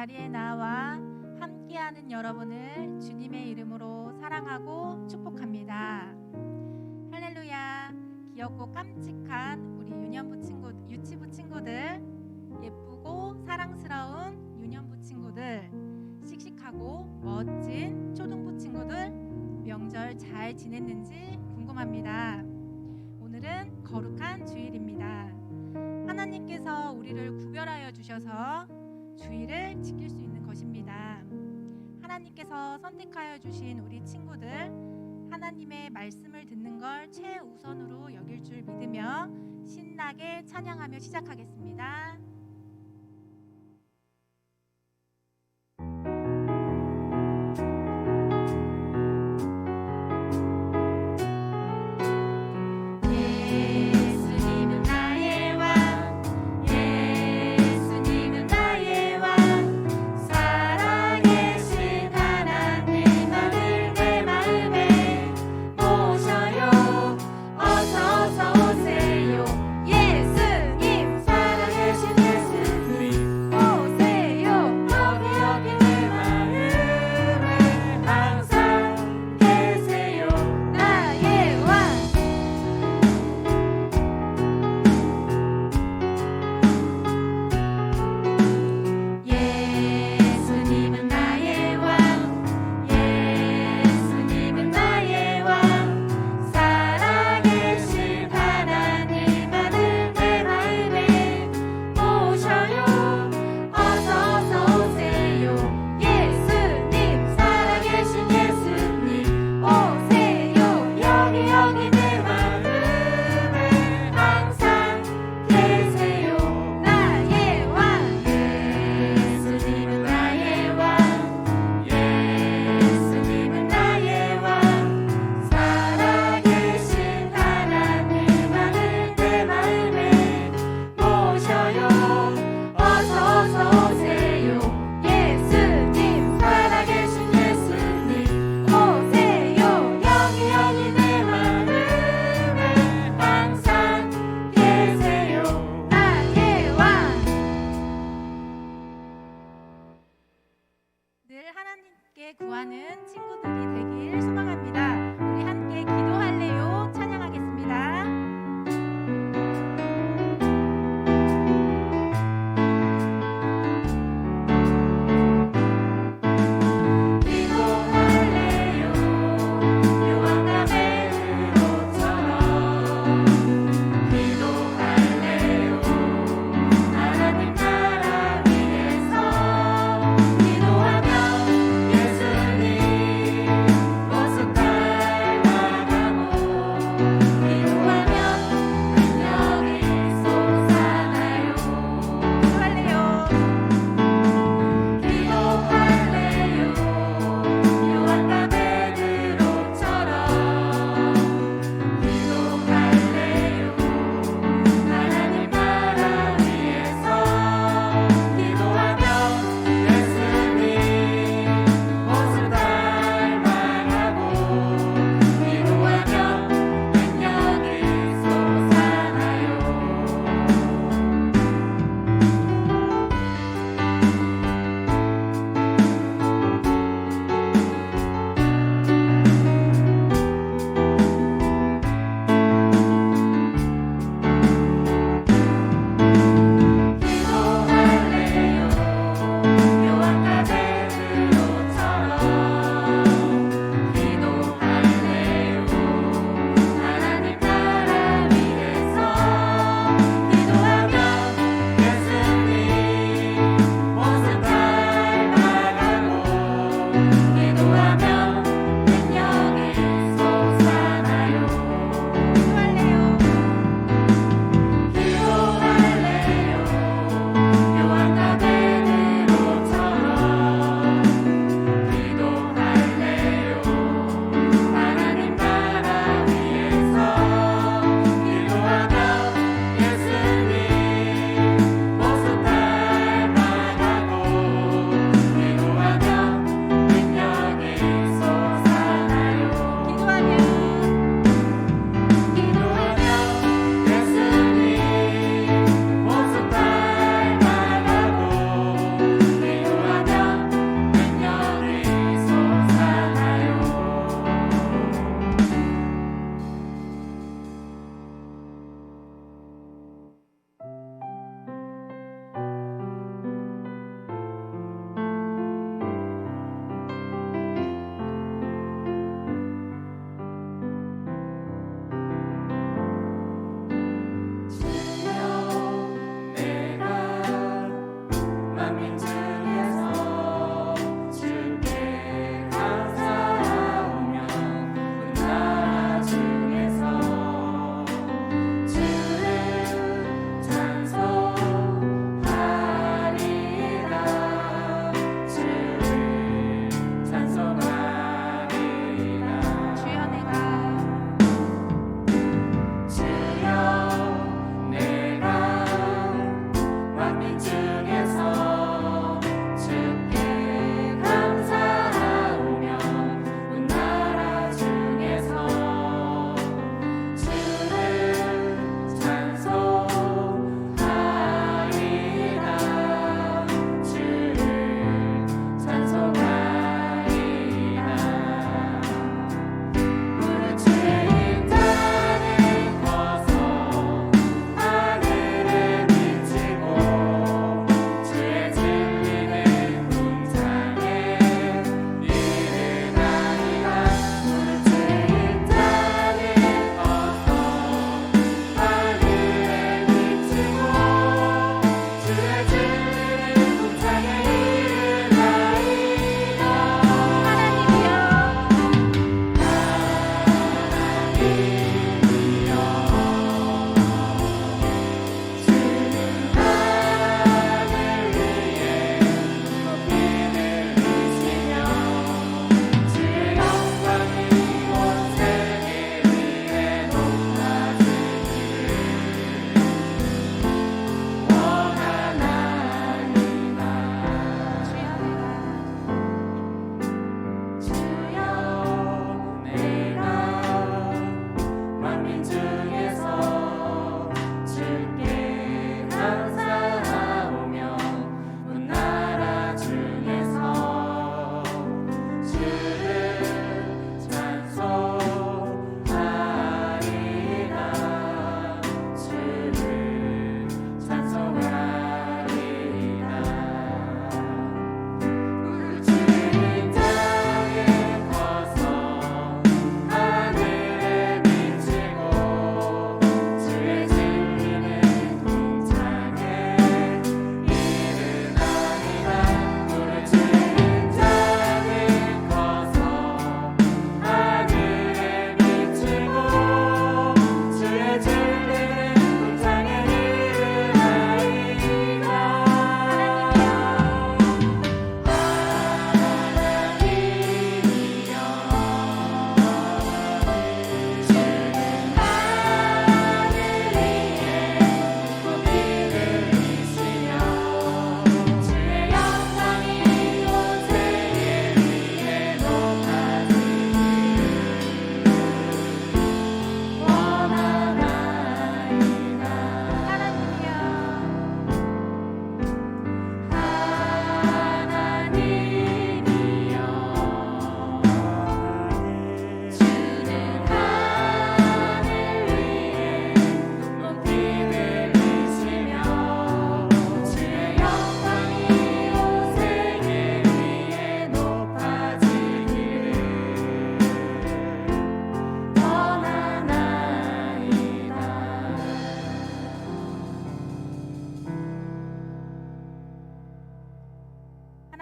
자리에 나와 함께하는 여러분을 주님의 이름으로 사랑하고 축복합니다. 할렐루야. 귀엽고 깜찍한 우리 유치부 친구들, 예쁘고 사랑스러운 유년부 친구들, 씩씩하고 멋진 초등부 친구들, 명절 잘 지냈는지 궁금합니다. 오늘은 거룩한 주일입니다. 하나님께서 우리를 구별하여 주셔서 주일을 지킬 수 있는 것입니다. 하나님께서 선택하여 주신 우리 친구들, 하나님의 말씀을 듣는 걸 최우선으로 여길 줄 믿으며 신나게 찬양하며 시작하겠습니다. 어서 오세요. 예수님 살아계신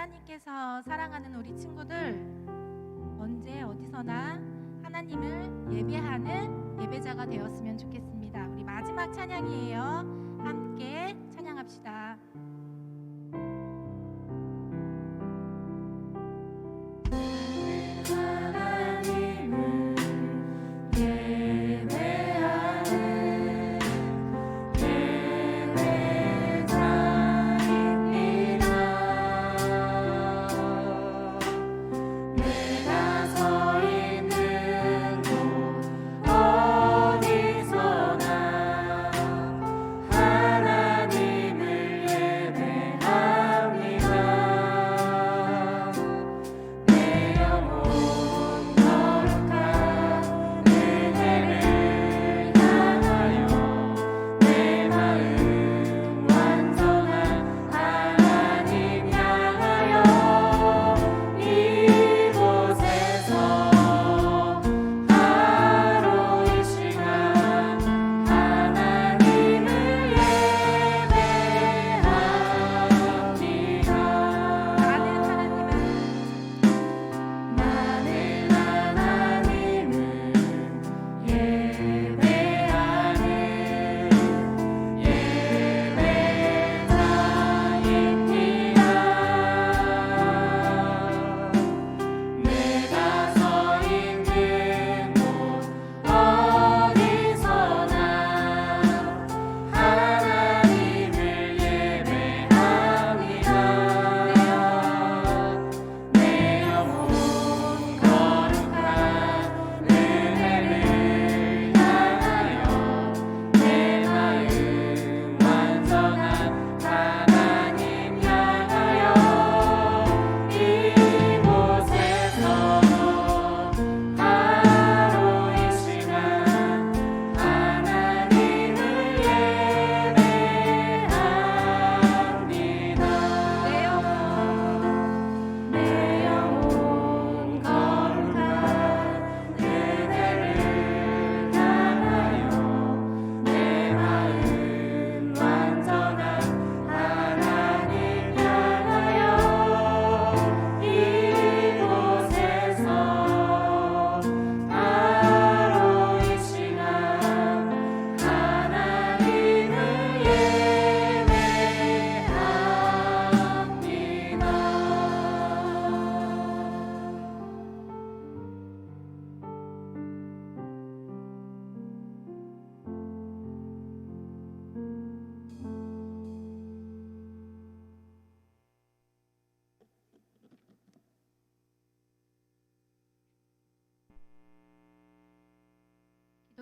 하나님께서 사랑하는 우리 친구들, 언제 어디서나 하나님을 예배하는 예배자가 되었으면 좋겠습니다. 우리 마지막 찬양이에요. 함께 찬양합시다. 하나님을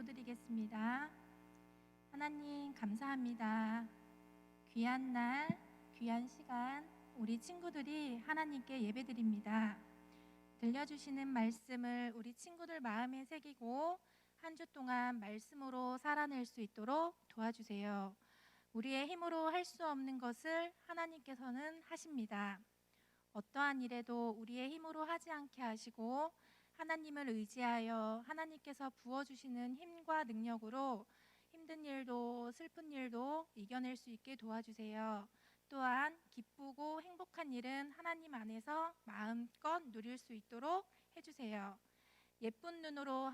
기도드리겠습니다. 하나님 감사합니다. 귀한 날, 귀한 시간 우리 친구들이 하나님께 예배드립니다. 들려주시는 말씀을 우리 친구들 마음에 새기고 한 주 동안 말씀으로 살아낼 수 있도록 도와주세요. 우리의 힘으로 할 수 없는 것을 하나님께서는 하십니다. 어떠한 일에도 우리의 힘으로 하지 않게 하시고 하나님을 의지하여 하나님께서 부어주시는 힘과 능력으로 힘든 일도 슬픈 일도 이겨낼 수 있게 도와주세요. 또한 기쁘고 행복한 일은 하나님 안에서 마음껏 누릴 수 있도록 해주세요. 예쁜 눈으로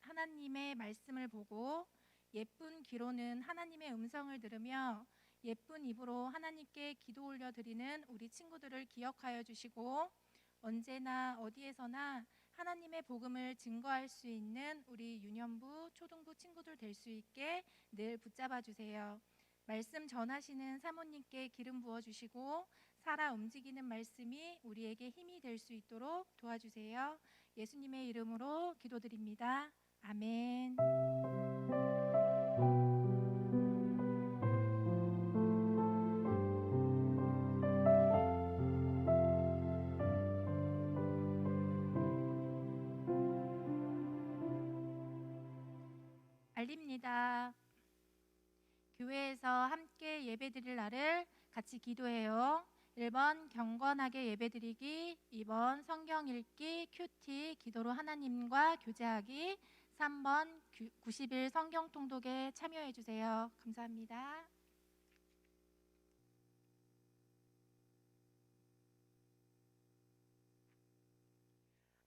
하나님의 말씀을 보고 예쁜 귀로는 하나님의 음성을 들으며 예쁜 입으로 하나님께 기도 올려드리는 우리 친구들을 기억하여 주시고 언제나 어디에서나 하나님의 복음을 증거할 수 있는 우리 유년부, 초등부 친구들 될 수 있게 늘 붙잡아 주세요. 말씀 전하시는 사모님께 기름 부어주시고 살아 움직이는 말씀이 우리에게 힘이 될 수 있도록 도와주세요. 예수님의 이름으로 기도드립니다. 아멘. 알립니다. 교회에서 함께 예배드릴 날을 같이 기도해요. 1번 경건하게 예배드리기, 2번 성경 읽기, 큐티, 기도로 하나님과 교제하기, 3번 90일 성경 통독에 참여해 주세요. 감사합니다.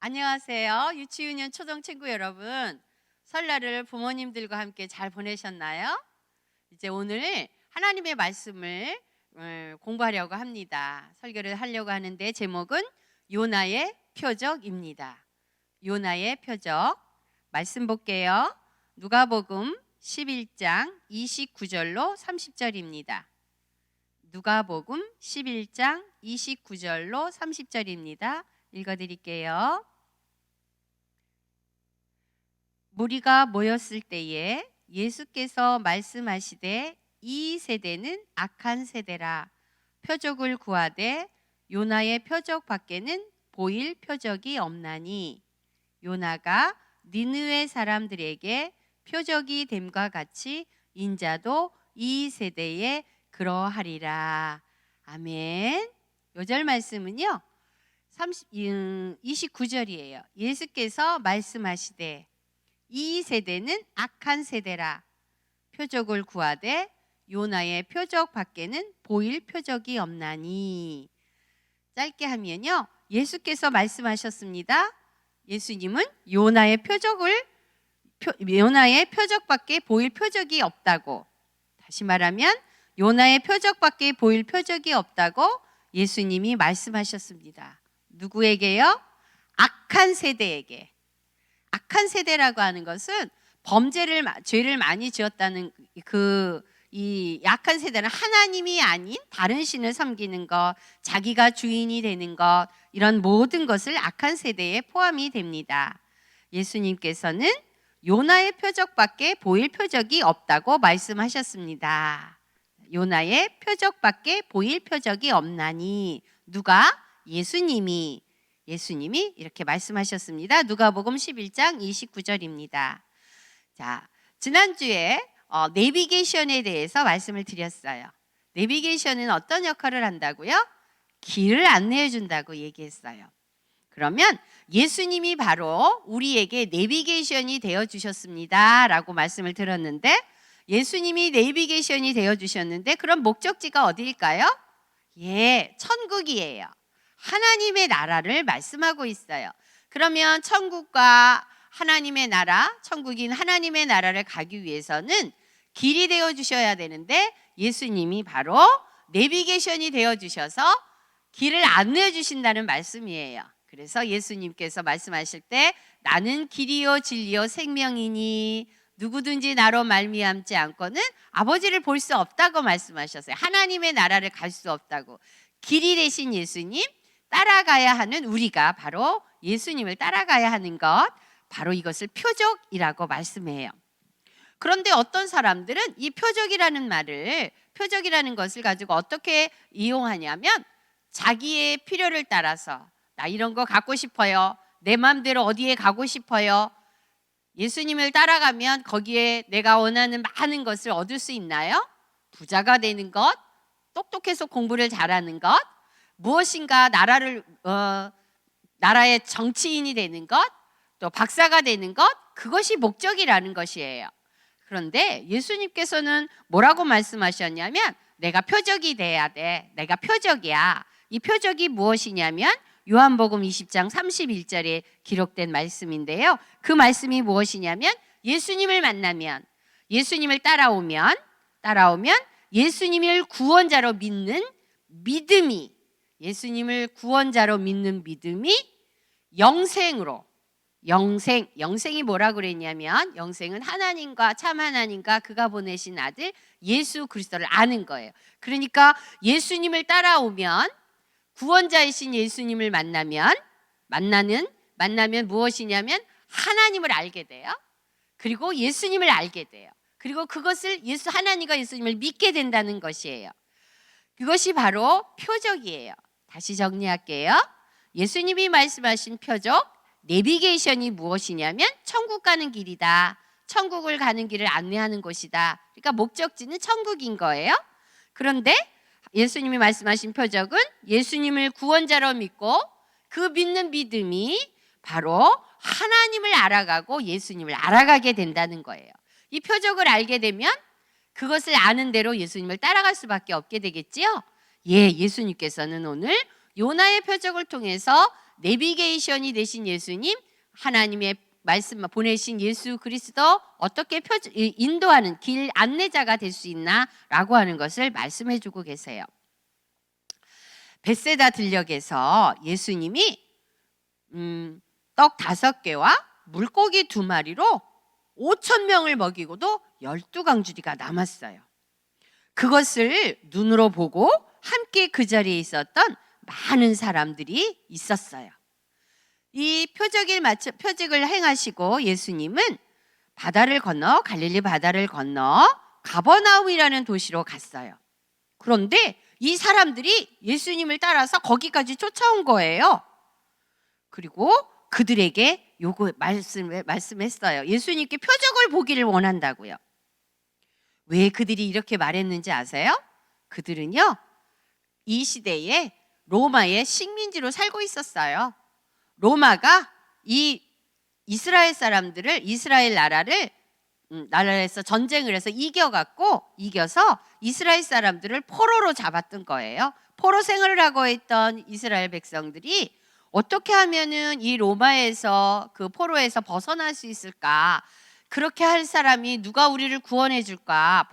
안녕하세요. 유치유년 초등 친구 여러분. 설날을 부모님들과 함께 잘 보내셨나요? 이제 오늘 하나님의 말씀을 공부하려고 합니다. 설교를 하려고 하는데 제목은 요나의 표적입니다. 요나의 표적. 말씀 볼게요. 누가복음 11장 29절로 30절입니다. 누가복음 11장 29절로 30절입니다. 읽어드릴게요. 무리가 모였을 때에 예수께서 말씀하시되 이 세대는 악한 세대라. 표적을 구하되 요나의 표적 밖에는 보일 표적이 없나니 요나가 니느웨 사람들에게 표적이 됨과 같이 인자도 이 세대에 그러하리라. 아멘. 요절 말씀은요 29절이에요. 예수께서 말씀하시되 이 세대는 악한 세대라. 표적을 구하되 요나의 표적 밖에는 보일 표적이 없나니. 짧게 하면요 예수께서 말씀하셨습니다. 예수님은 요나의 표적밖에 보일 표적이 없다고. 다시 말하면 요나의 표적밖에 보일 표적이 없다고 예수님이 말씀하셨습니다. 누구에게요? 악한 세대에게. 악한 세대라고 하는 것은 죄를 많이 지었다는 이 악한 세대는 하나님이 아닌 다른 신을 섬기는 것, 자기가 주인이 되는 것, 이런 모든 것을 악한 세대에 포함이 됩니다. 예수님께서는 요나의 표적밖에 보일 표적이 없다고 말씀하셨습니다. 요나의 표적밖에 보일 표적이 없나니. 누가? 예수님이 이렇게 말씀하셨습니다. 누가복음 11장 29절입니다. 자, 지난주에 내비게이션에 대해서 말씀을 드렸어요. 내비게이션은 어떤 역할을 한다고요? 길을 안내해 준다고 얘기했어요. 그러면 예수님이 바로 우리에게 내비게이션이 되어 주셨습니다 라고 말씀을 들었는데, 예수님이 내비게이션이 되어 주셨는데 그럼 목적지가 어디일까요? 천국이에요. 하나님의 나라를 말씀하고 있어요. 그러면 천국과 하나님의 나라, 천국인 하나님의 나라를 가기 위해서는 길이 되어 주셔야 되는데 예수님이 바로 내비게이션이 되어 주셔서 길을 안내해 주신다는 말씀이에요. 그래서 예수님께서 말씀하실 때 나는 길이요 진리요 생명이니 누구든지 나로 말미암지 않고는 아버지를 볼 수 없다고 말씀하셨어요. 하나님의 나라를 갈 수 없다고. 길이 되신 예수님, 따라가야 하는 우리가 바로 예수님을 따라가야 하는 것, 바로 이것을 표적이라고 말씀해요. 그런데 어떤 사람들은 이 표적이라는 말을, 표적이라는 것을 가지고 어떻게 이용하냐면 자기의 필요를 따라서 나 이런 거 갖고 싶어요. 내 마음대로 어디에 가고 싶어요. 예수님을 따라가면 거기에 내가 원하는 많은 것을 얻을 수 있나요? 부자가 되는 것, 똑똑해서 공부를 잘하는 것, 무엇인가 나라의 정치인이 되는 것, 또 박사가 되는 것, 그것이 목적이라는 것이에요. 그런데 예수님께서는 뭐라고 말씀하셨냐면 내가 표적이 돼야 돼. 내가 표적이야. 이 표적이 무엇이냐면 요한복음 20장 31절에 기록된 말씀인데요. 그 말씀이 무엇이냐면 예수님을 만나면, 예수님을 따라오면 예수님을 구원자로 믿는 믿음이, 예수님을 구원자로 믿는 믿음이 영생이 뭐라고 그랬냐면 영생은 하나님과 참 하나님과 그가 보내신 아들 예수 그리스도를 아는 거예요. 그러니까 예수님을 따라오면, 구원자이신 예수님을 만나면 무엇이냐면 하나님을 알게 돼요. 그리고 예수님을 알게 돼요. 그리고 그것을 하나님과 예수님을 믿게 된다는 것이에요. 그것이 바로 표적이에요. 다시 정리할게요. 예수님이 말씀하신 표적, 내비게이션이 무엇이냐면 천국 가는 길이다. 천국을 가는 길을 안내하는 곳이다. 그러니까 목적지는 천국인 거예요. 그런데 예수님이 말씀하신 표적은 예수님을 구원자로 믿고 그 믿는 믿음이 바로 하나님을 알아가고 예수님을 알아가게 된다는 거예요. 이 표적을 알게 되면 그것을 아는 대로 예수님을 따라갈 수밖에 없게 되겠지요. 예수님께서는 오늘 요나의 표적을 통해서 내비게이션이 되신 예수님, 하나님의 말씀 보내신 예수 그리스도 어떻게 인도하는 길 안내자가 될 수 있나라고 하는 것을 말씀해 주고 계세요. 벳세다 들녘에서 예수님이 떡 5개와 물고기 2마리로 5,000명을 먹이고도 12강주리가 남았어요. 그것을 눈으로 보고 함께 그 자리에 있었던 많은 사람들이 있었어요. 이 표적을 행하시고 예수님은 갈릴리 바다를 건너 가버나움이라는 도시로 갔어요. 그런데 이 사람들이 예수님을 따라서 거기까지 쫓아온 거예요. 그리고 그들에게 말씀했어요. 예수님께 표적을 보기를 원한다고요. 왜 그들이 이렇게 말했는지 아세요? 그들은요, 이 시대에 로마의 식민지로 살고 있었어요. 로마가 이 이스라엘 나라에서 전쟁을 해서 이겨서 이스라엘 사람들을 포로로 잡았던 거예요. 포로 생활을 하고 있던 이스라엘 백성들이 어떻게 하면은 이 로마에서 그 포로에서 벗어날 수 있을까? 그렇게 할 사람이 누가 우리를 구원해 줄까?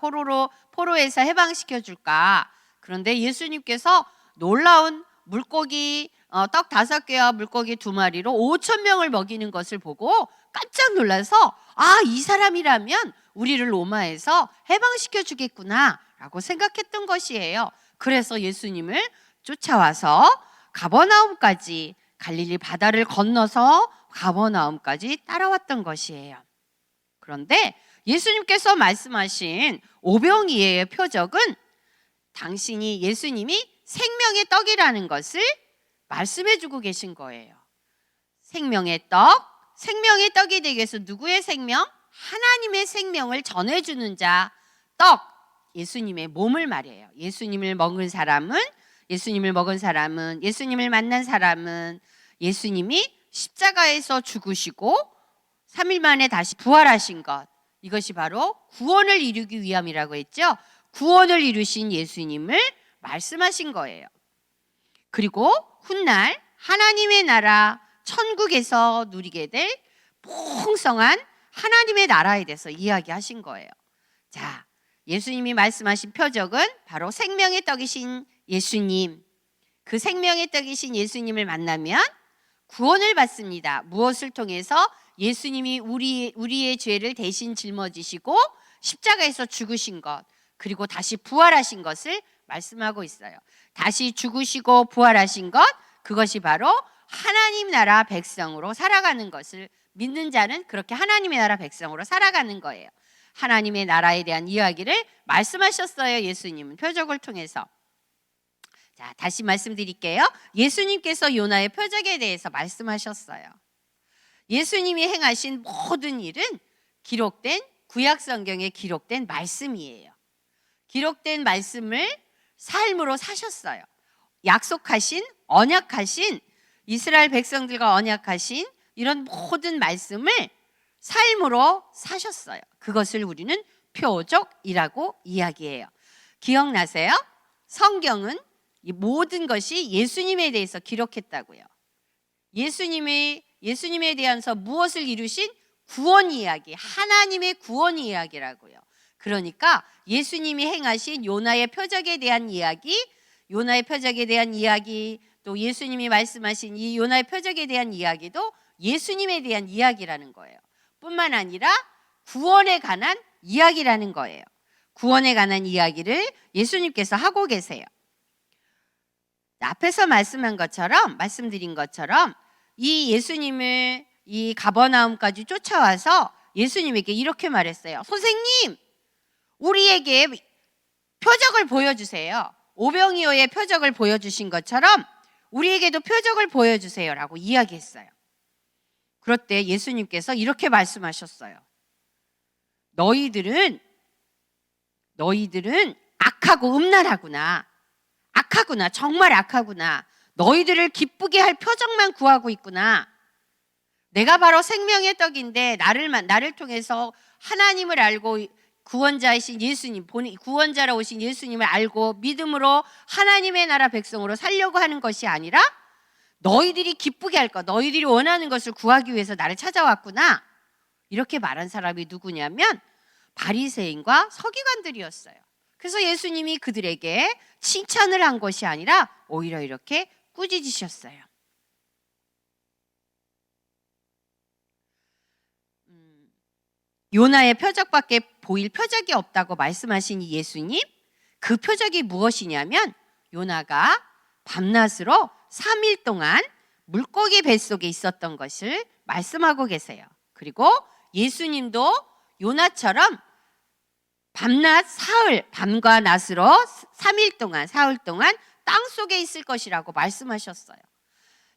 포로에서 해방시켜 줄까? 그런데 예수님께서 놀라운 물고기 떡 5개와 물고기 2마리로 5,000명을 먹이는 것을 보고 깜짝 놀라서 이 사람이라면 우리를 로마에서 해방시켜 주겠구나 라고 생각했던 것이에요. 그래서 예수님을 쫓아와서 가버나움까지, 갈릴리 바다를 건너서 가버나움까지 따라왔던 것이에요. 그런데 예수님께서 말씀하신 오병이의 표적은 예수님이 생명의 떡이라는 것을 말씀해 주고 계신 거예요. 생명의 떡이 되기 위해서 누구의 생명? 하나님의 생명을 전해주는 자, 떡, 예수님의 몸을 말해요. 예수님을 만난 사람은 예수님이 십자가에서 죽으시고 3일 만에 다시 부활하신 것, 이것이 바로 구원을 이루기 위함이라고 했죠. 구원을 이루신 예수님을 말씀하신 거예요. 그리고 훗날 하나님의 나라 천국에서 누리게 될 풍성한 하나님의 나라에 대해서 이야기하신 거예요. 자, 예수님이 말씀하신 표적은 바로 생명의 떡이신 예수님, 그 생명의 떡이신 예수님을 만나면 구원을 받습니다. 무엇을 통해서? 예수님이 우리의 죄를 대신 짊어지시고 십자가에서 죽으신 것, 그리고 다시 부활하신 것을 말씀하고 있어요. 다시 죽으시고 부활하신 것, 그것이 바로 하나님 나라 백성으로 살아가는 것을 믿는 자는 그렇게 하나님의 나라 백성으로 살아가는 거예요. 하나님의 나라에 대한 이야기를 말씀하셨어요. 예수님은 표적을 통해서. 자, 다시 말씀드릴게요. 예수님께서 요나의 표적에 대해서 말씀하셨어요. 예수님이 행하신 모든 일은 기록된 구약 성경에 기록된 말씀이에요. 기록된 말씀을 삶으로 사셨어요. 약속하신, 언약하신, 이스라엘 백성들과 언약하신 이런 모든 말씀을 삶으로 사셨어요. 그것을 우리는 표적이라고 이야기해요. 기억나세요? 성경은 이 모든 것이 예수님에 대해서 기록했다고요. 예수님에 대해서 무엇을 이루신 구원 이야기, 하나님의 구원 이야기라고요. 그러니까 예수님이 행하신 요나의 표적에 대한 이야기, 요나의 표적에 대한 이야기, 또 예수님이 말씀하신 이 요나의 표적에 대한 이야기도 예수님에 대한 이야기라는 거예요. 뿐만 아니라 구원에 관한 이야기라는 거예요. 구원에 관한 이야기를 예수님께서 하고 계세요. 앞에서 말씀드린 것처럼 이 예수님을 이 가버나움까지 쫓아와서 예수님에게 이렇게 말했어요. 선생님, 우리에게 표적을 보여주세요. 오병이어의 표적을 보여주신 것처럼 우리에게도 표적을 보여주세요라고 이야기했어요. 그럴 때 예수님께서 이렇게 말씀하셨어요. 너희들은 악하고 음란하구나. 악하구나. 정말 악하구나. 너희들을 기쁘게 할 표적만 구하고 있구나. 내가 바로 생명의 떡인데 나를 통해서 하나님을 알고 구원자이신 예수님, 구원자로 오신 예수님을 알고 믿음으로 하나님의 나라 백성으로 살려고 하는 것이 아니라 너희들이 기쁘게 할 것, 너희들이 원하는 것을 구하기 위해서 나를 찾아왔구나. 이렇게 말한 사람이 누구냐면 바리새인과 서기관들이었어요. 그래서 예수님이 그들에게 칭찬을 한 것이 아니라 오히려 이렇게 꾸짖으셨어요. 요나의 표적밖에 보일 표적이 없다고 말씀하신 이 예수님, 그 표적이 무엇이냐면 요나가 밤낮으로 3일 동안 물고기 뱃속에 있었던 것을 말씀하고 계세요. 그리고 예수님도 요나처럼 밤낮 사흘, 밤과 낮으로 3일 동안, 사흘 동안 땅속에 있을 것이라고 말씀하셨어요.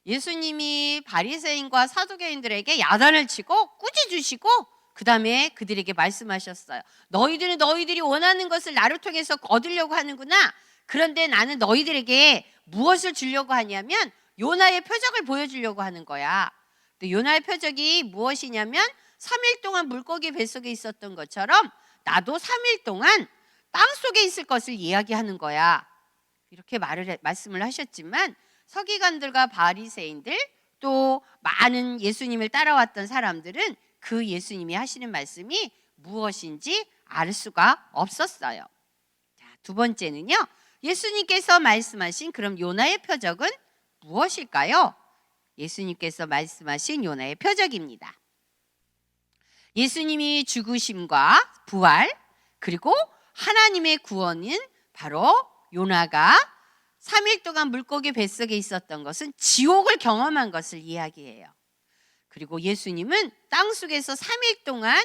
예수님이 바리새인과 사두개인들에게 야단을 치고 꾸짖으시고 그 다음에 그들에게 말씀하셨어요. 너희들은 너희들이 원하는 것을 나를 통해서 얻으려고 하는구나. 그런데 나는 너희들에게 무엇을 주려고 하냐면 요나의 표적을 보여주려고 하는 거야. 또 요나의 표적이 무엇이냐면 3일 동안 물고기 뱃속에 있었던 것처럼 나도 3일 동안 땅속에 있을 것을 이야기하는 거야. 이렇게 말씀을 하셨지만 서기관들과 바리새인들 또 많은 예수님을 따라왔던 사람들은 그 예수님이 하시는 말씀이 무엇인지 알 수가 없었어요. 자, 두 번째는요. 예수님께서 말씀하신 그럼 요나의 표적은 무엇일까요? 예수님께서 말씀하신 요나의 표적입니다. 예수님이 죽으심과 부활 그리고 하나님의 구원은 바로 요나가 3일 동안 물고기 뱃속에 있었던 것은 지옥을 경험한 것을 이야기해요. 그리고 예수님은 땅속에서 3일 동안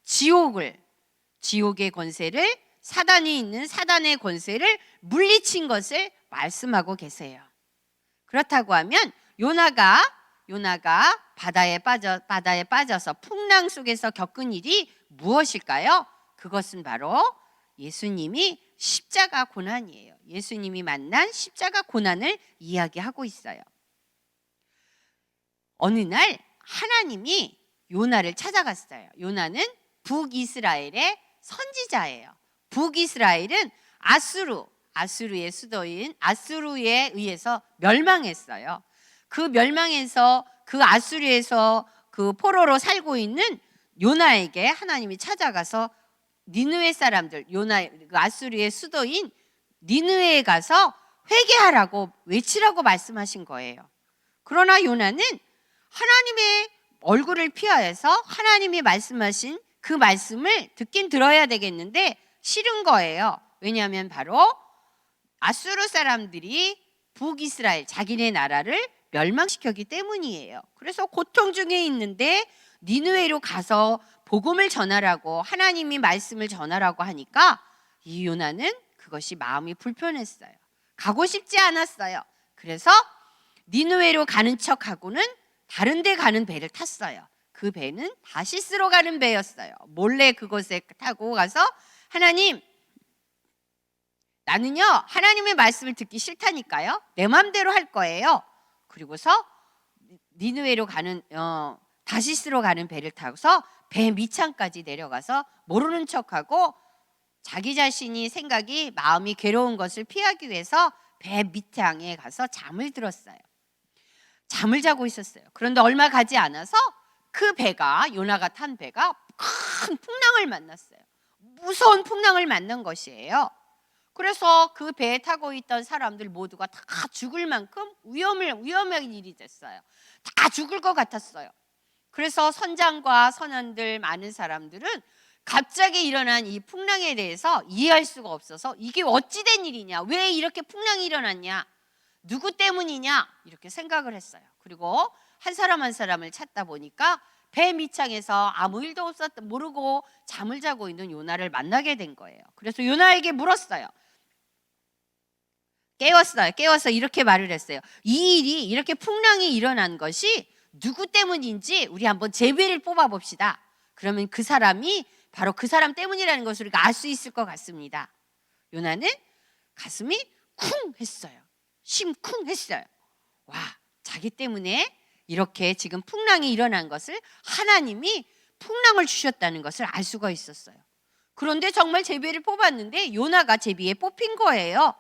지옥의 권세를 사단이 있는 사단의 권세를 물리친 것을 말씀하고 계세요. 그렇다고 하면 요나가 바다에 빠져서 풍랑 속에서 겪은 일이 무엇일까요? 그것은 바로 예수님이 십자가 고난이에요. 예수님이 만난 십자가 고난을 이야기하고 있어요. 어느 날 하나님이 요나를 찾아갔어요. 요나는 북이스라엘의 선지자예요. 북이스라엘은 아수르의 수도인 아수르에 의해서 멸망했어요. 그 아수르에서 그 포로로 살고 있는 요나에게 하나님이 찾아가서 니느웨 사람들, 그 아수르의 수도인 니느웨에 가서 회개하라고 외치라고 말씀하신 거예요. 그러나 요나는 하나님의 얼굴을 피하여서 하나님이 말씀하신 그 말씀을 듣긴 들어야 되겠는데 싫은 거예요. 왜냐하면 바로 아수르 사람들이 북이스라엘 자기네 나라를 멸망시켰기 때문이에요. 그래서 고통 중에 있는데 니느웨로 가서 복음을 전하라고, 하나님이 말씀을 전하라고 하니까 이 요나는 그것이 마음이 불편했어요. 가고 싶지 않았어요. 그래서 니느웨로 가는 척하고는 다른 데 가는 배를 탔어요. 그 배는 다시스로 가는 배였어요. 몰래 그곳에 타고 가서 하나님, 나는요 하나님의 말씀을 듣기 싫다니까요. 내 마음대로 할 거예요. 그리고서 니느웨로 가는 다시스로 가는 배를 타고서 배 밑창까지 내려가서 모르는 척하고 자기 자신이 생각이 마음이 괴로운 것을 피하기 위해서 배 밑창에 가서 잠을 들었어요. 잠을 자고 있었어요. 그런데 얼마 가지 않아서 그 배가, 요나가 탄 배가 큰 풍랑을 만났어요. 무서운 풍랑을 만난 것이에요. 그래서 그 배에 타고 있던 사람들 모두가 다 죽을 만큼 위험한 일이 됐어요. 다 죽을 것 같았어요. 그래서 선장과 선원들 많은 사람들은 갑자기 일어난 이 풍랑에 대해서 이해할 수가 없어서 이게 어찌 된 일이냐, 왜 이렇게 풍랑이 일어났냐, 누구 때문이냐 이렇게 생각을 했어요. 그리고 한 사람 한 사람을 찾다 보니까 배 밑창에서 아무 일도 모르고 잠을 자고 있는 요나를 만나게 된 거예요. 그래서 요나에게 물었어요. 깨워서 이렇게 말을 했어요. 이 일이, 이렇게 풍랑이 일어난 것이 누구 때문인지 우리 한번 제비를 뽑아 봅시다. 그러면 그 사람이 바로 그 사람 때문이라는 것을 우리가 알 수 있을 것 같습니다. 요나는 가슴이 쿵 했어요. 심쿵 했어요. 와, 자기 때문에 이렇게 지금 풍랑이 일어난 것을, 하나님이 풍랑을 주셨다는 것을 알 수가 있었어요. 그런데 정말 제비를 뽑았는데 요나가 제비에 뽑힌 거예요.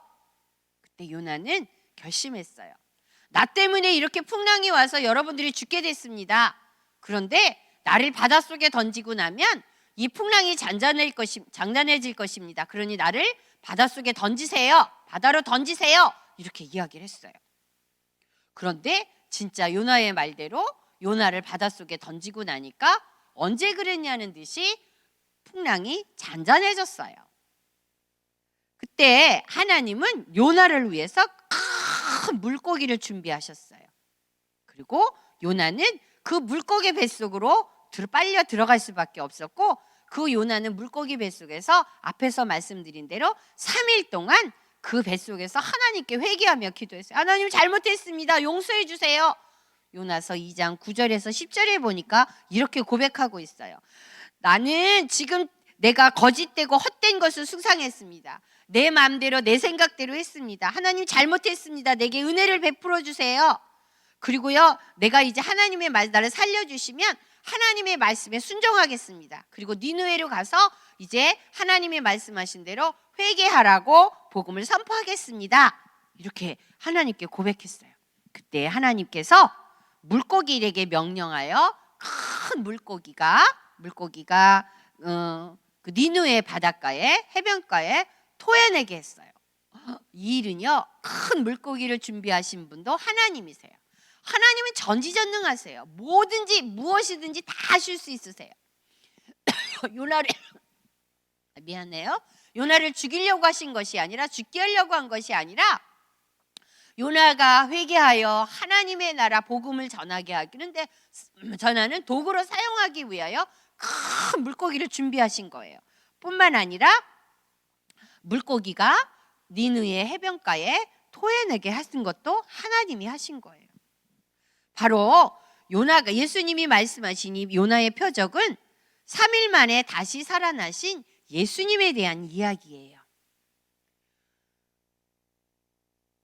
그때 요나는 결심했어요. 나 때문에 이렇게 풍랑이 와서 여러분들이 죽게 됐습니다. 그런데 나를 바닷속에 던지고 나면 이 풍랑이 잔잔해질 것입니다. 그러니 나를 바닷속에 던지세요. 바다로 던지세요. 이렇게 이야기를 했어요. 그런데 진짜 요나의 말대로 요나를 바닷속에 던지고 나니까 언제 그랬냐는 듯이 풍랑이 잔잔해졌어요. 그때 하나님은 요나를 위해서 큰 물고기를 준비하셨어요. 그리고 요나는 그 물고기 뱃속으로 빨려 들어갈 수밖에 없었고, 그 요나는 물고기 뱃속에서 앞에서 말씀드린 대로 3일 동안 그 뱃속에서 하나님께 회개하며 기도했어요. 하나님, 잘못했습니다. 용서해 주세요. 요나서 2장 9절에서 10절에 보니까 이렇게 고백하고 있어요. 나는 지금 내가 거짓되고 헛된 것을 숭상했습니다. 내 마음대로 내 생각대로 했습니다. 하나님, 잘못했습니다. 내게 은혜를 베풀어 주세요. 그리고요, 내가 이제 하나님의 말, 나를 살려주시면 하나님의 말씀에 순종하겠습니다. 그리고 니느웨로 가서 이제 하나님의 말씀하신 대로 회개하라고 복음을 선포하겠습니다. 이렇게 하나님께 고백했어요. 그때 하나님께서 물고기에게 명령하여 큰 물고기가 그 니느웨 바닷가에, 해변가에 토해내게 했어요. 이 일은요, 큰 물고기를 준비하신 분도 하나님이세요. 하나님은 전지전능하세요. 뭐든지 무엇이든지 다 하실 수 있으세요. 요나를 죽이려고 하신 것이 아니라, 죽게 하려고 한 것이 아니라, 요나가 회개하여 하나님의 나라 복음을 전하는 도구로 사용하기 위하여 큰 물고기를 준비하신 거예요. 뿐만 아니라 물고기가 니느웨 해변가에 토해내게 하신 것도 하나님이 하신 거예요. 바로 요나가, 예수님이 말씀하신 이 요나의 표적은 3일 만에 다시 살아나신 예수님에 대한 이야기예요.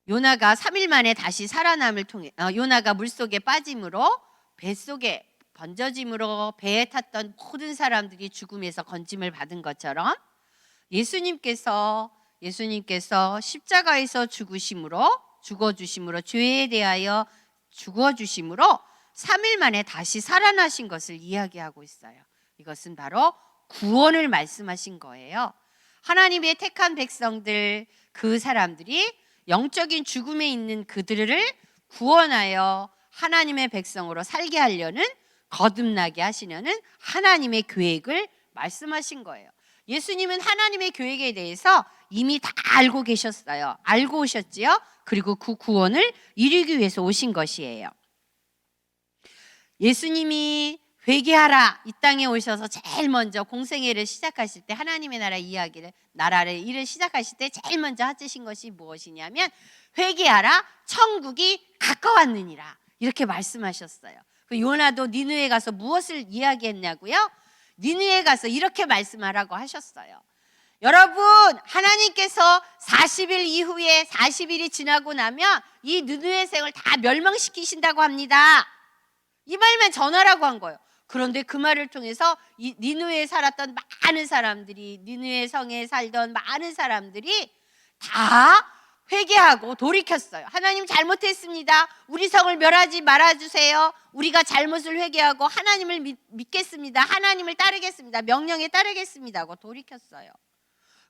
요나가 3일 만에 다시 살아남을 통해, 요나가 물속에 빠짐으로, 뱃속에 번져짐으로 배에 탔던 모든 사람들이 죽음에서 건짐을 받은 것처럼 예수님께서 십자가에서 죽어주심으로, 죄에 대하여 죽어주심으로 3일 만에 다시 살아나신 것을 이야기하고 있어요. 이것은 바로 구원을 말씀하신 거예요. 하나님의 택한 백성들, 그 사람들이 영적인 죽음에 있는 그들을 구원하여 하나님의 백성으로 살게 하려는, 거듭나게 하시려는 하나님의 계획을 말씀하신 거예요. 예수님은 하나님의 계획에 대해서 이미 다 알고 계셨어요. 알고 오셨지요? 그리고 그 구원을 이루기 위해서 오신 것이에요. 예수님이 회개하라. 이 땅에 오셔서 제일 먼저 공생애를 시작하실 때 하나님의 나라를 일을 시작하실 때 제일 먼저 하시신 것이 무엇이냐면 회개하라. 천국이 가까웠느니라. 이렇게 말씀하셨어요. 그 요나도 니느웨에 가서 무엇을 이야기했냐고요? 니느웨에 가서 이렇게 말씀하라고 하셨어요. 여러분, 하나님께서 40일 이후에 40일이 지나고 나면 이 느느웨 성을 다 멸망시키신다고 합니다. 이 말만 전하라고 한 거예요. 그런데 그 말을 통해서 이 니느웨에 살았던 많은 사람들이, 니느웨 성에 살던 많은 사람들이 다 회개하고 돌이켰어요. 하나님 잘못했습니다. 우리 성을 멸하지 말아주세요. 우리가 잘못을 회개하고 하나님을 믿겠습니다. 하나님을 따르겠습니다. 명령에 따르겠습니다 하고 돌이켰어요.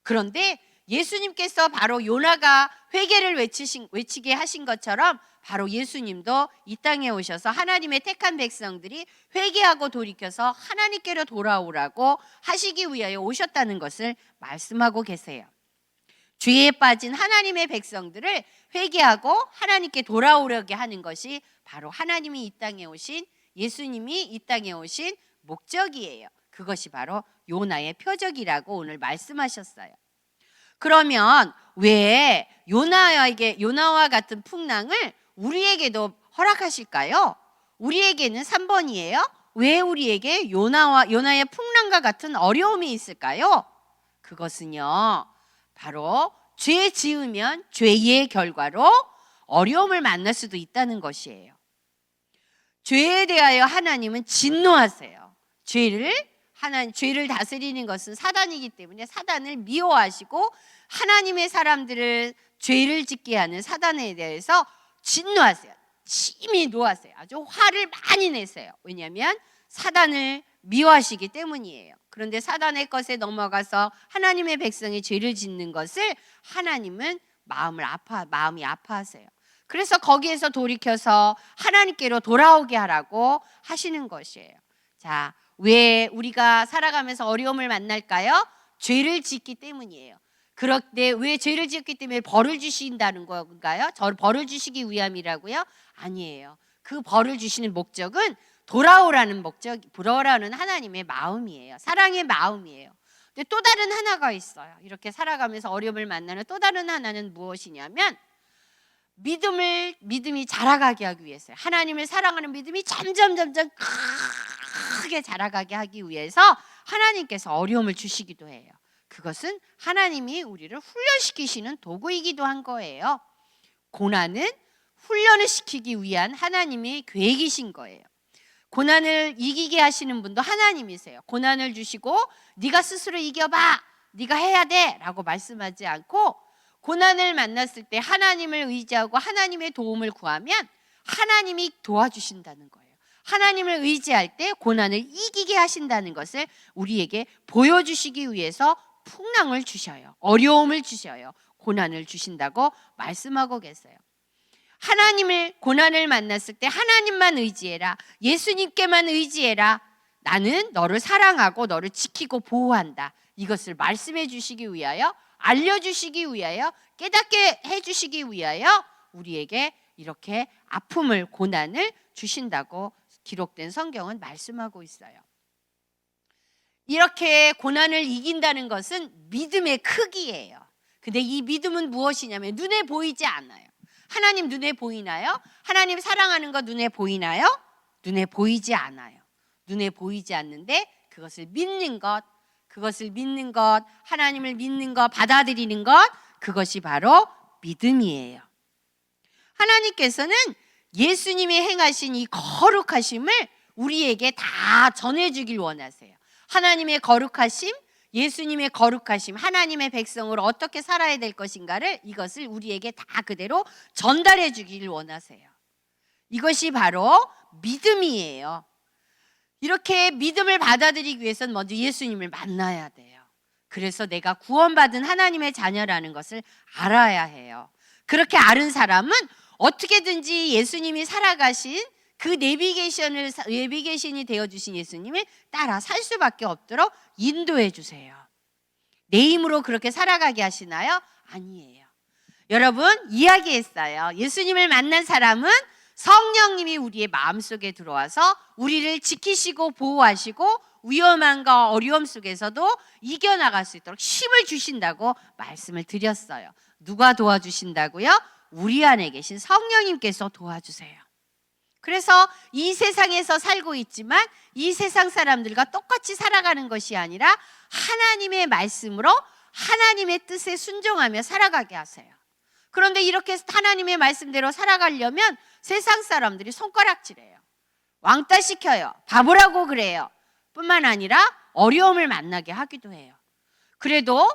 그런데 예수님께서 바로 요나가 회개를 외치게 하신 것처럼 바로 예수님도 이 땅에 오셔서 하나님의 택한 백성들이 회개하고 돌이켜서 하나님께로 돌아오라고 하시기 위하여 오셨다는 것을 말씀하고 계세요. 죄에 빠진 하나님의 백성들을 회개하고 하나님께 돌아오려게 하는 것이 바로 하나님이 이 땅에 오신, 예수님이 이 땅에 오신 목적이에요. 그것이 바로 요나의 표적이라고 오늘 말씀하셨어요. 그러면 왜 요나와 같은 풍랑을 우리에게도 허락하실까요? 우리에게는 3번이에요. 왜 우리에게 요나의 풍랑과 같은 어려움이 있을까요? 그것은요, 바로 죄 지으면 죄의 결과로 어려움을 만날 수도 있다는 것이에요. 죄에 대하여 하나님은 진노하세요. 죄를 다스리는 것은 사단이기 때문에 사단을 미워하시고 하나님의 사람들을 죄를 짓게 하는 사단에 대해서 진노하세요. 심히 노하세요. 아주 화를 많이 내세요. 왜냐하면 사단을 미워하시기 때문이에요. 그런데 사단의 것에 넘어가서 하나님의 백성이 죄를 짓는 것을 하나님은 마음이 아파하세요. 그래서 거기에서 돌이켜서 하나님께로 돌아오게 하라고 하시는 것이에요. 자, 왜 우리가 살아가면서 어려움을 만날까요? 죄를 짓기 때문이에요. 그런데 왜 죄를 짓기 때문에 벌을 주신다는 건가요? 벌을 주시기 위함이라고요? 아니에요. 그 벌을 주시는 목적은 돌아오라는 하나님의 마음이에요. 사랑의 마음이에요. 근데 또 다른 하나가 있어요. 이렇게 살아가면서 어려움을 만나는 또 다른 하나는 무엇이냐면 믿음이 자라가게 하기 위해서요. 하나님을 사랑하는 믿음이 점점 크게 자라가게 하기 위해서 하나님께서 어려움을 주시기도 해요. 그것은 하나님이 우리를 훈련시키시는 도구이기도 한 거예요. 고난은 훈련을 시키기 위한 하나님의 계획이신 거예요. 고난을 이기게 하시는 분도 하나님이세요. 고난을 주시고 네가 스스로 이겨봐, 네가 해야 돼 라고 말씀하지 않고 고난을 만났을 때 하나님을 의지하고 하나님의 도움을 구하면 하나님이 도와주신다는 거예요. 하나님을 의지할 때 고난을 이기게 하신다는 것을 우리에게 보여주시기 위해서 풍랑을 주셔요. 어려움을 주셔요. 고난을 주신다고 말씀하고 계세요. 고난을 만났을 때 하나님만 의지해라. 예수님께만 의지해라. 나는 너를 사랑하고 너를 지키고 보호한다. 이것을 말씀해 주시기 위하여, 알려주시기 위하여, 깨닫게 해주시기 위하여 우리에게 이렇게 고난을 주신다고 기록된 성경은 말씀하고 있어요. 이렇게 고난을 이긴다는 것은 믿음의 크기예요. 근데 이 믿음은 무엇이냐면 눈에 보이지 않아요. 하나님 눈에 보이나요? 하나님 사랑하는 거 눈에 보이나요? 눈에 보이지 않아요. 눈에 보이지 않는데 그것을 믿는 것, 하나님을 믿는 것, 받아들이는 것, 그것이 바로 믿음이에요. 하나님께서는 예수님이 행하신 이 거룩하심을 우리에게 다 전해주길 원하세요. 하나님의 거룩하심, 예수님의 거룩하심, 하나님의 백성으로 어떻게 살아야 될 것인가를 이것을 우리에게 다 그대로 전달해 주길 원하세요. 이것이 바로 믿음이에요. 이렇게 믿음을 받아들이기 위해서는 먼저 예수님을 만나야 돼요. 그래서 내가 구원받은 하나님의 자녀라는 것을 알아야 해요. 그렇게 아는 사람은 어떻게든지 예수님이 살아가신 그 내비게이션이 되어주신 예수님을 따라 살 수밖에 없도록 인도해 주세요. 내 힘으로 그렇게 살아가게 하시나요? 아니에요. 여러분, 이야기했어요. 예수님을 만난 사람은 성령님이 우리의 마음속에 들어와서 우리를 지키시고 보호하시고 위험함과 어려움 속에서도 이겨나갈 수 있도록 힘을 주신다고 말씀을 드렸어요. 누가 도와주신다고요? 우리 안에 계신 성령님께서 도와주세요. 그래서 이 세상에서 살고 있지만 이 세상 사람들과 똑같이 살아가는 것이 아니라 하나님의 말씀으로 하나님의 뜻에 순종하며 살아가게 하세요. 그런데 이렇게 하나님의 말씀대로 살아가려면 세상 사람들이 손가락질해요. 왕따시켜요. 바보라고 그래요. 뿐만 아니라 어려움을 만나게 하기도 해요. 그래도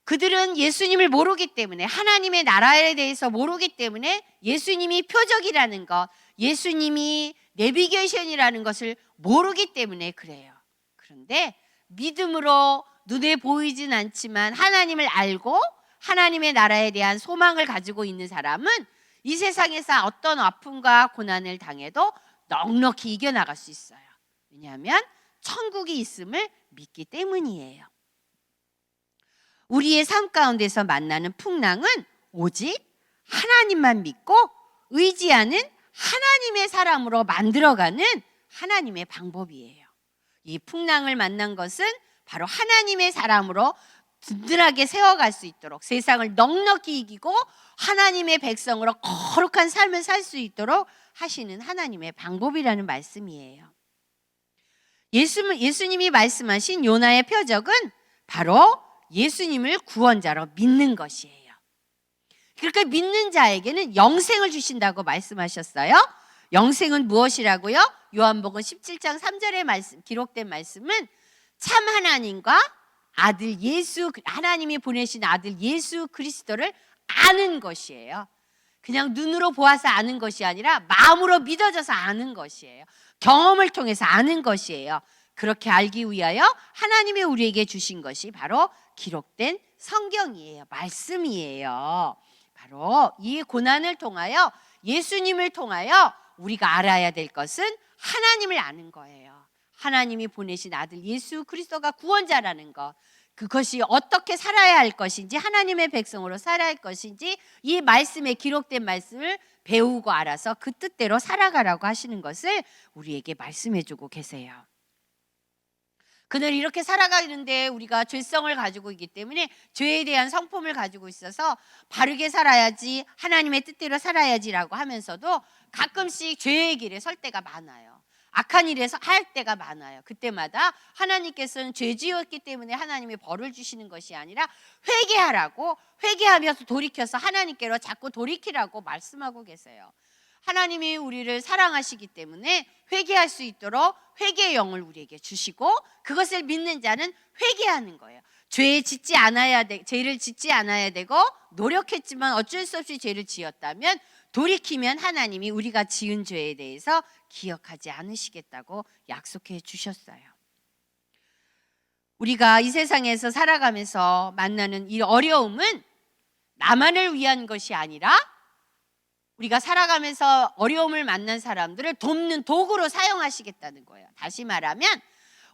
그들은 예수님을 모르기 때문에, 하나님의 나라에 대해서 모르기 때문에 예수님이 표적이라는 것, 예수님이 내비게이션이라는 것을 모르기 때문에 그래요. 그런데 믿음으로 눈에 보이진 않지만 하나님을 알고 하나님의 나라에 대한 소망을 가지고 있는 사람은 이 세상에서 어떤 아픔과 고난을 당해도 넉넉히 이겨나갈 수 있어요. 왜냐하면 천국이 있음을 믿기 때문이에요. 우리의 삶 가운데서 만나는 풍랑은 오직 하나님만 믿고 의지하는 하나님의 사람으로 만들어가는 하나님의 방법이에요. 이 풍랑을 만난 것은 바로 하나님의 사람으로 든든하게 세워갈 수 있도록, 세상을 넉넉히 이기고 하나님의 백성으로 거룩한 삶을 살 수 있도록 하시는 하나님의 방법이라는 말씀이에요. 예수님이 말씀하신 요나의 표적은 바로 예수님을 구원자로 믿는 것이에요. 그러니까 믿는 자에게는 영생을 주신다고 말씀하셨어요. 영생은 무엇이라고요? 요한복음 17장 3절에 기록된 말씀은 참 하나님과 아들 예수, 하나님이 보내신 아들 예수 그리스도를 아는 것이에요. 그냥 눈으로 보아서 아는 것이 아니라 마음으로 믿어져서 아는 것이에요. 경험을 통해서 아는 것이에요. 그렇게 알기 위하여 하나님이 우리에게 주신 것이 바로 기록된 성경이에요. 말씀이에요. 바로 이 고난을 통하여, 예수님을 통하여 우리가 알아야 될 것은 하나님을 아는 거예요. 하나님이 보내신 아들 예수 그리스도가 구원자라는 것, 그것이 어떻게 살아야 할 것인지, 하나님의 백성으로 살아야 할 것인지 이 말씀에 기록된 말씀을 배우고 알아서 그 뜻대로 살아가라고 하시는 것을 우리에게 말씀해 주고 계세요. 그늘 이렇게 살아가는데 우리가 죄성을 가지고 있기 때문에 죄에 대한 성품을 가지고 있어서 바르게 살아야지, 하나님의 뜻대로 살아야지라고 하면서도 가끔씩 죄의 길에 설 때가 많아요. 악한 일에서 할 때가 많아요. 그때마다 하나님께서는 죄 지었기 때문에 하나님이 벌을 주시는 것이 아니라 회개하라고, 회개하면서 돌이켜서 하나님께로 자꾸 돌이키라고 말씀하고 계세요. 하나님이 우리를 사랑하시기 때문에 회개할 수 있도록 회개의 영을 우리에게 주시고, 그것을 믿는 자는 회개하는 거예요. 죄를 짓지 않아야 되고 노력했지만 어쩔 수 없이 죄를 지었다면 돌이키면 하나님이 우리가 지은 죄에 대해서 기억하지 않으시겠다고 약속해 주셨어요. 우리가 이 세상에서 살아가면서 만나는 이 어려움은 나만을 위한 것이 아니라 우리가 살아가면서 어려움을 만난 사람들을 돕는 도구로 사용하시겠다는 거예요. 다시 말하면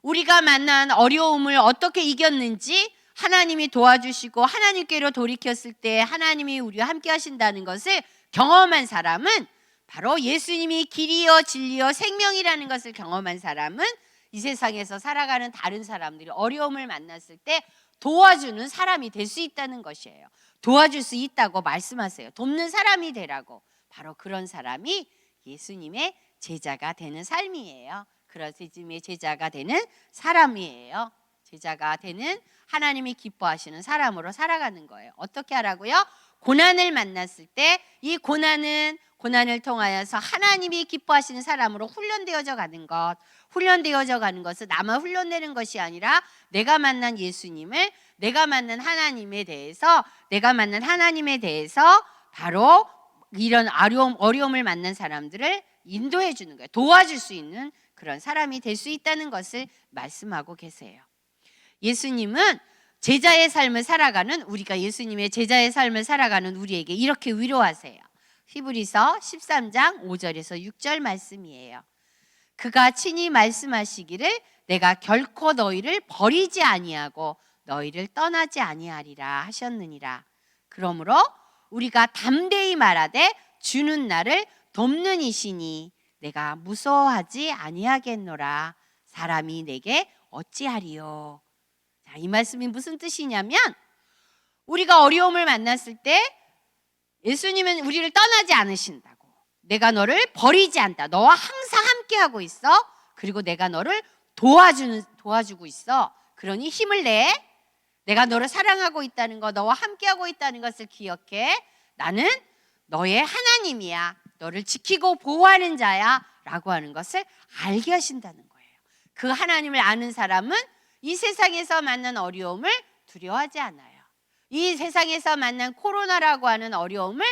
우리가 만난 어려움을 어떻게 이겼는지 하나님이 도와주시고 하나님께로 돌이켰을 때 하나님이 우리와 함께 하신다는 것을 경험한 사람은, 바로 예수님이 길이요 진리요 생명이라는 것을 경험한 사람은 이 세상에서 살아가는 다른 사람들이 어려움을 만났을 때 도와주는 사람이 될 수 있다는 것이에요. 도와줄 수 있다고 말씀하세요. 돕는 사람이 되라고. 바로 그런 사람이 예수님의 제자가 되는 삶이에요. 그런 예수님의 제자가 되는 사람이에요. 제자가 되는, 하나님이 기뻐하시는 사람으로 살아가는 거예요. 어떻게 하라고요? 고난을 만났을 때 이 고난을 통하여서 하나님이 기뻐하시는 사람으로 훈련되어져 가는 것, 훈련되어져 가는 것은 나만 훈련되는 것이 아니라 내가 만난 예수님을, 내가 만난 하나님에 대해서 바로 이런 어려움을 만난 사람들을 인도해 주는 거예요. 도와줄 수 있는 그런 사람이 될 수 있다는 것을 말씀하고 계세요. 예수님은 제자의 삶을 살아가는, 우리가 예수님의 제자의 삶을 살아가는 우리에게 이렇게 위로하세요. 히브리서 13장 5절에서 6절 말씀이에요. 그가 친히 말씀하시기를 내가 결코 너희를 버리지 아니하고 너희를 떠나지 아니하리라 하셨느니라. 그러므로 우리가 담대히 말하되 주는 날을 돕는 이시니 내가 무서워하지 아니하겠노라. 사람이 내게 어찌하리요. 자, 이 말씀이 무슨 뜻이냐면 우리가 어려움을 만났을 때 예수님은 우리를 떠나지 않으신다고. 내가 너를 버리지 않다. 너와 항상 함께하고 있어. 그리고 내가 너를 도와주고 있어. 그러니 힘을 내. 내가 너를 사랑하고 있다는 거, 너와 함께하고 있다는 것을 기억해. 나는 너의 하나님이야. 너를 지키고 보호하는 자야. 라고 하는 것을 알게 하신다는 거예요. 그 하나님을 아는 사람은 이 세상에서 만난 어려움을 두려워하지 않아요. 이 세상에서 만난 코로나라고 하는 어려움을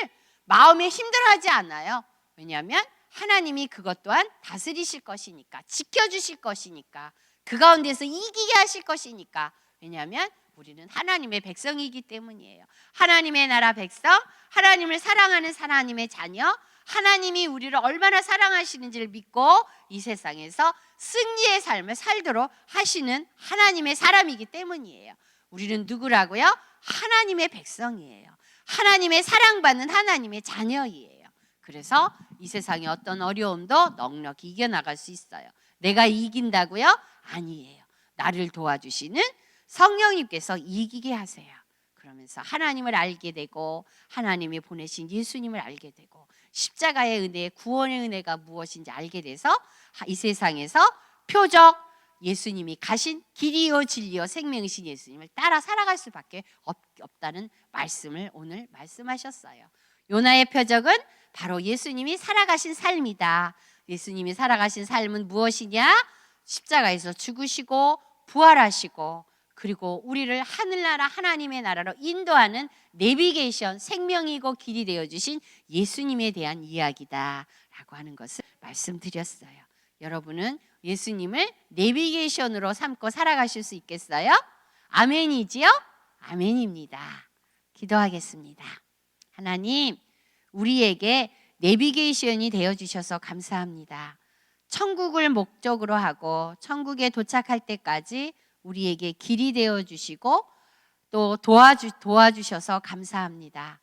마음에 힘들어하지 않아요. 왜냐하면 하나님이 그것 또한 다스리실 것이니까, 지켜주실 것이니까, 그 가운데서 이기게 하실 것이니까. 왜냐하면 우리는 하나님의 백성이기 때문이에요. 하나님의 나라 백성, 하나님을 사랑하는 하나님의 자녀, 하나님이 우리를 얼마나 사랑하시는지를 믿고 이 세상에서 승리의 삶을 살도록 하시는 하나님의 사람이기 때문이에요. 우리는 누구라고요? 하나님의 백성이에요. 하나님의 사랑받는 하나님의 자녀이에요. 그래서 이 세상의 어떤 어려움도 넉넉히 이겨나갈 수 있어요. 내가 이긴다고요? 아니에요. 나를 도와주시는 성령님께서 이기게 하세요. 그러면서 하나님을 알게 되고 하나님이 보내신 예수님을 알게 되고 십자가의 은혜, 구원의 은혜가 무엇인지 알게 돼서 이 세상에서 표적 예수님이 가신 길이요 진리요 생명이신 예수님을 따라 살아갈 수밖에 없다는 말씀을 오늘 말씀하셨어요. 요나의 표적은 바로 예수님이 살아가신 삶이다. 예수님이 살아가신 삶은 무엇이냐? 십자가에서 죽으시고 부활하시고 그리고 우리를 하늘나라 하나님의 나라로 인도하는 내비게이션, 생명이고 길이 되어주신 예수님에 대한 이야기다 라고 하는 것을 말씀드렸어요. 여러분은 예수님을 내비게이션으로 삼고 살아가실 수 있겠어요? 아멘이지요? 아멘입니다. 기도하겠습니다. 하나님, 우리에게 내비게이션이 되어주셔서 감사합니다. 천국을 목적으로 하고 천국에 도착할 때까지 우리에게 길이 되어주시고 또 도와주셔서 감사합니다.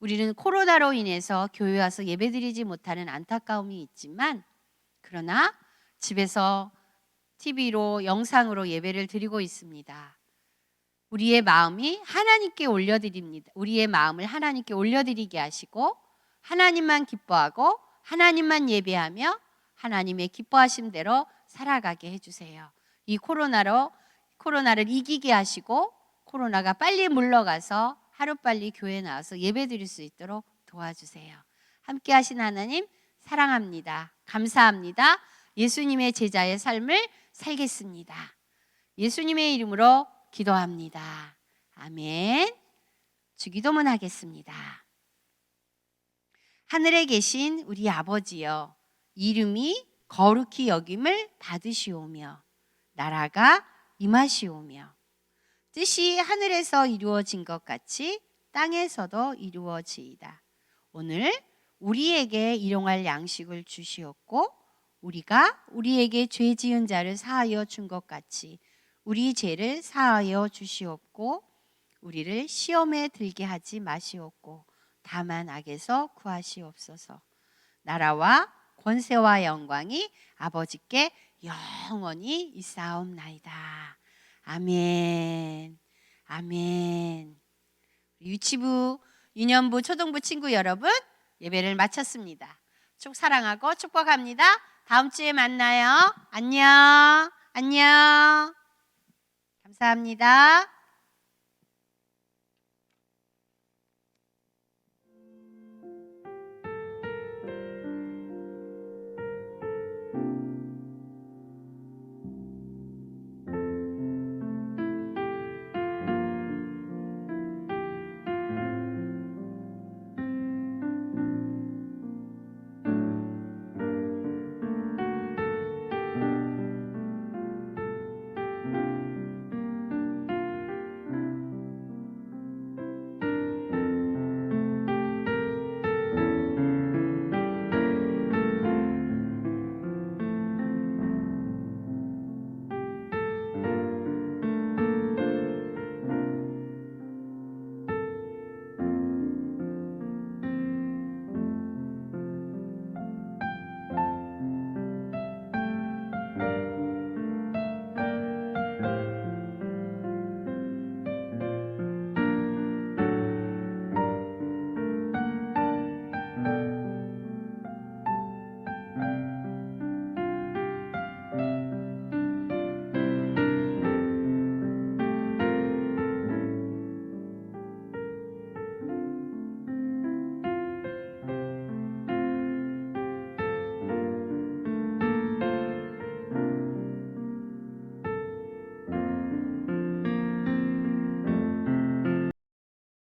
우리는 코로나로 인해서 교회 와서 예배드리지 못하는 안타까움이 있지만 그러나 집에서 TV로 영상으로 예배를 드리고 있습니다. 우리의 마음이 하나님께 올려드립니다. 우리의 마음을 하나님께 올려드리게 하시고 하나님만 기뻐하고 하나님만 예배하며 하나님의 기뻐하심대로 살아가게 해주세요. 이 코로나를 이기게 하시고 코로나가 빨리 물러가서 하루빨리 교회에 나와서 예배드릴 수 있도록 도와주세요. 함께 하신 하나님 사랑합니다. 감사합니다. 예수님의 제자의 삶을 살겠습니다. 예수님의 이름으로 기도합니다. 아멘. 주기도문 하겠습니다. 하늘에 계신 우리 아버지여, 이름이 거룩히 여김을 받으시오며 나라가 임하시오며 뜻이 하늘에서 이루어진 것 같이 땅에서도 이루어지이다. 오늘 우리에게 일용할 양식을 주시옵고 우리가 우리에게 죄 지은 자를 사하여 준 것 같이 우리 죄를 사하여 주시옵고 우리를 시험에 들게 하지 마시옵고 다만 악에서 구하시옵소서. 나라와 권세와 영광이 아버지께 영원히 있사옵나이다. 아멘. 아멘. 유치부, 유년부, 초등부 친구 여러분, 예배를 마쳤습니다. 사랑하고 축복합니다. 다음 주에 만나요. 안녕. 안녕. 감사합니다.